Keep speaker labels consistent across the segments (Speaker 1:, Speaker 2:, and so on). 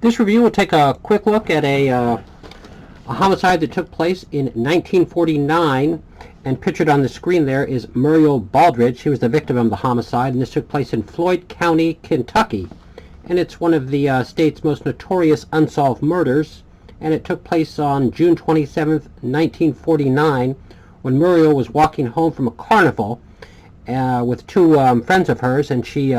Speaker 1: This review will take a quick look at a homicide that took place in 1949, and pictured on the screen there is Muriel Baldridge. She was the victim of the homicide, and this took place in Floyd County, Kentucky. And it's one of the state's most notorious unsolved murders, and it took place on June 27th, 1949, when Muriel was walking home from a carnival with two friends of hers, and she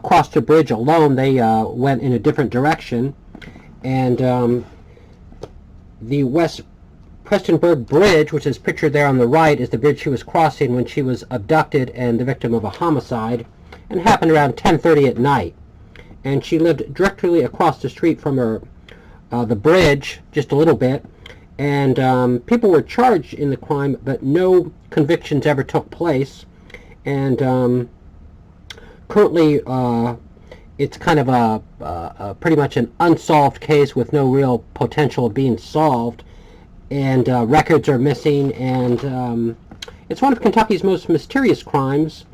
Speaker 1: crossed a bridge alone. They went in a different direction, and the West Prestonburg Bridge, which is pictured there on the right, is the bridge she was crossing when she was abducted and the victim of a homicide, and it happened around 10:30 at night. And she lived directly across the street from her the bridge, just a little bit, and people were charged in the crime, but no convictions ever took place. And currently it's kind of a pretty much an unsolved case with no real potential of being solved, and records are missing, and it's one of Kentucky's most mysterious crimes.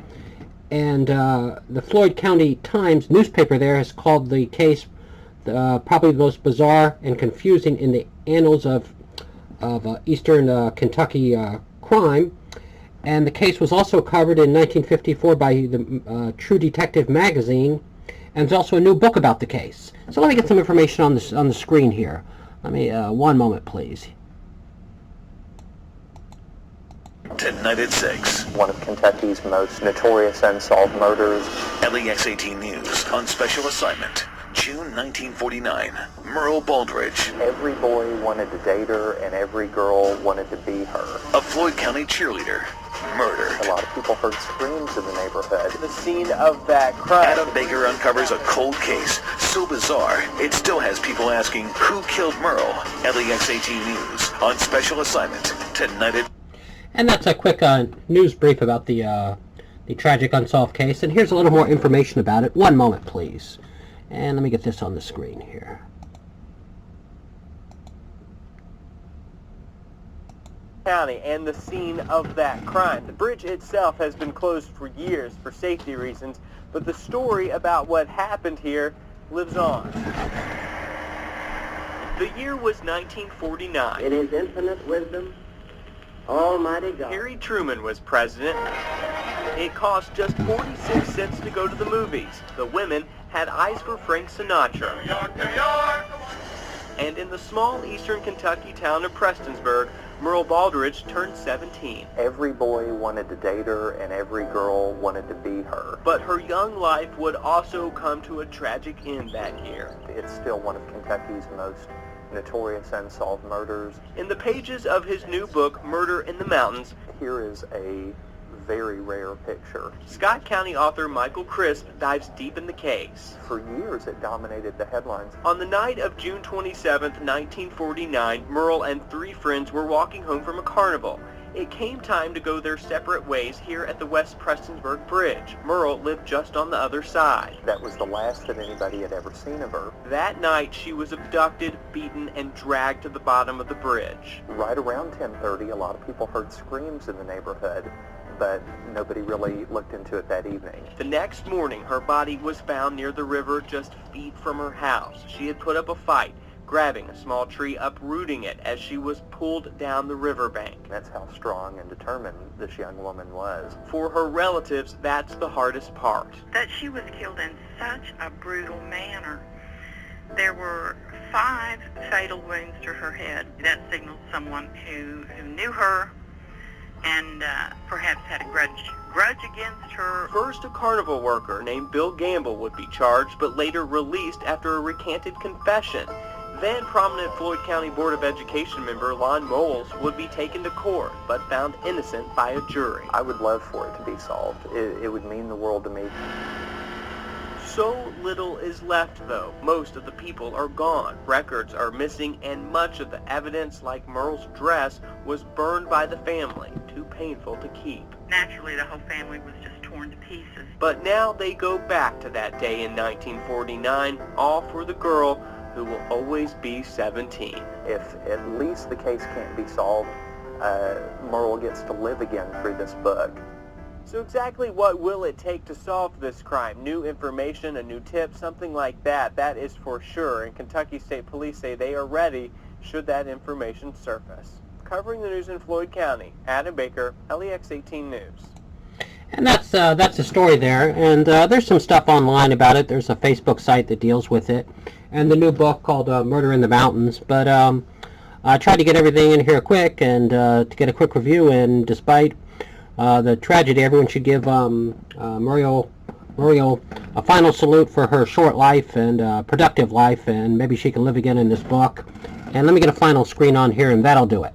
Speaker 1: And the Floyd County Times newspaper there has called the case probably the most bizarre and confusing in the annals of Eastern Kentucky crime. And the case was also covered in 1954 by the True Detective magazine, and there's also a new book about the case. So let me get some information on the screen here. Let me one moment, please.
Speaker 2: Tonight at 6.
Speaker 3: One of Kentucky's most notorious unsolved murders.
Speaker 2: LEX 18 News on special assignment. June 1949. Muriel Baldridge.
Speaker 3: Every boy wanted to date her, and every girl wanted to be her.
Speaker 2: A Floyd County cheerleader. Murdered.
Speaker 3: A lot of people heard screams in the neighborhood.
Speaker 4: The scene of that crime.
Speaker 2: Adam Baker uncovers a cold case so bizarre it still has people asking who killed Muriel. LEX 18 News on special assignment tonight at...
Speaker 1: And that's a quick news brief about the tragic unsolved case. And here's a little more information about it. One moment, please. And let me get this on the screen here.
Speaker 4: County and the scene of that crime. The bridge itself has been closed for years for safety reasons, but the story about what happened here lives on. The year was 1949.
Speaker 5: In his infinite wisdom, Almighty God.
Speaker 4: Harry Truman was president. It cost just 46 cents to go to the movies. The women had eyes for Frank Sinatra. New York, New York! And in the small eastern Kentucky town of Prestonsburg, Muriel Baldridge turned 17.
Speaker 3: Every boy wanted to date her, and every girl wanted to be her.
Speaker 4: But her young life would also come to a tragic end that year.
Speaker 3: It's still one of Kentucky's most notorious unsolved murders.
Speaker 4: In the pages of his new book, Murder in the Mountains,
Speaker 3: here is a very rare picture.
Speaker 4: Scott County author Michael Crisp dives deep in the case.
Speaker 3: For years it dominated the headlines.
Speaker 4: On the night of June 27, 1949, Muriel and three friends were walking home from a carnival. It came time to go their separate ways here at the West Prestonsburg Bridge. Muriel lived just on the other side.
Speaker 3: That was the last that anybody had ever seen of her.
Speaker 4: That night, she was abducted, beaten, and dragged to the bottom of the bridge.
Speaker 3: Right around 10:30, a lot of people heard screams in the neighborhood, but nobody really looked into it that evening.
Speaker 4: The next morning, her body was found near the river just feet from her house. She had put up a fight, grabbing a small tree, uprooting it as she was pulled down the riverbank.
Speaker 3: That's how strong and determined this young woman was.
Speaker 4: For her relatives, that's the hardest part.
Speaker 6: That she was killed in such a brutal manner. There were 5 fatal wounds to her head. That signaled someone who knew her and perhaps had a grudge against her.
Speaker 4: First, a carnival worker named Bill Gamble would be charged, but later released after a recanted confession. Then prominent Floyd County Board of Education member Lon Moles would be taken to court, but found innocent by a jury.
Speaker 3: I would love for it to be solved. It would mean the world to me.
Speaker 4: So little is left, though. Most of the people are gone. Records are missing, and much of the evidence, like Muriel's dress, was burned by the family. Too painful to keep.
Speaker 6: Naturally, the whole family was just torn to pieces.
Speaker 4: But now they go back to that day in 1949, all for the girl who will always be 17.
Speaker 3: If at least the case can't be solved, Muriel gets to live again through this book.
Speaker 4: So exactly what will it take to solve this crime? New information, a new tip, something like that. That is for sure. And Kentucky State Police say they are ready should that information surface. Covering the news in Floyd County, Adam Baker, LEX 18 News.
Speaker 1: And that's the story there. And there's some stuff online about it. There's a Facebook site that deals with it. And the new book called Murder in the Mountains. But I tried to get everything in here quick and to get a quick review. And despite the tragedy, everyone should give Muriel a final salute for her short life and productive life, and maybe she can live again in this book. And let me get a final screen on here, and that'll do it.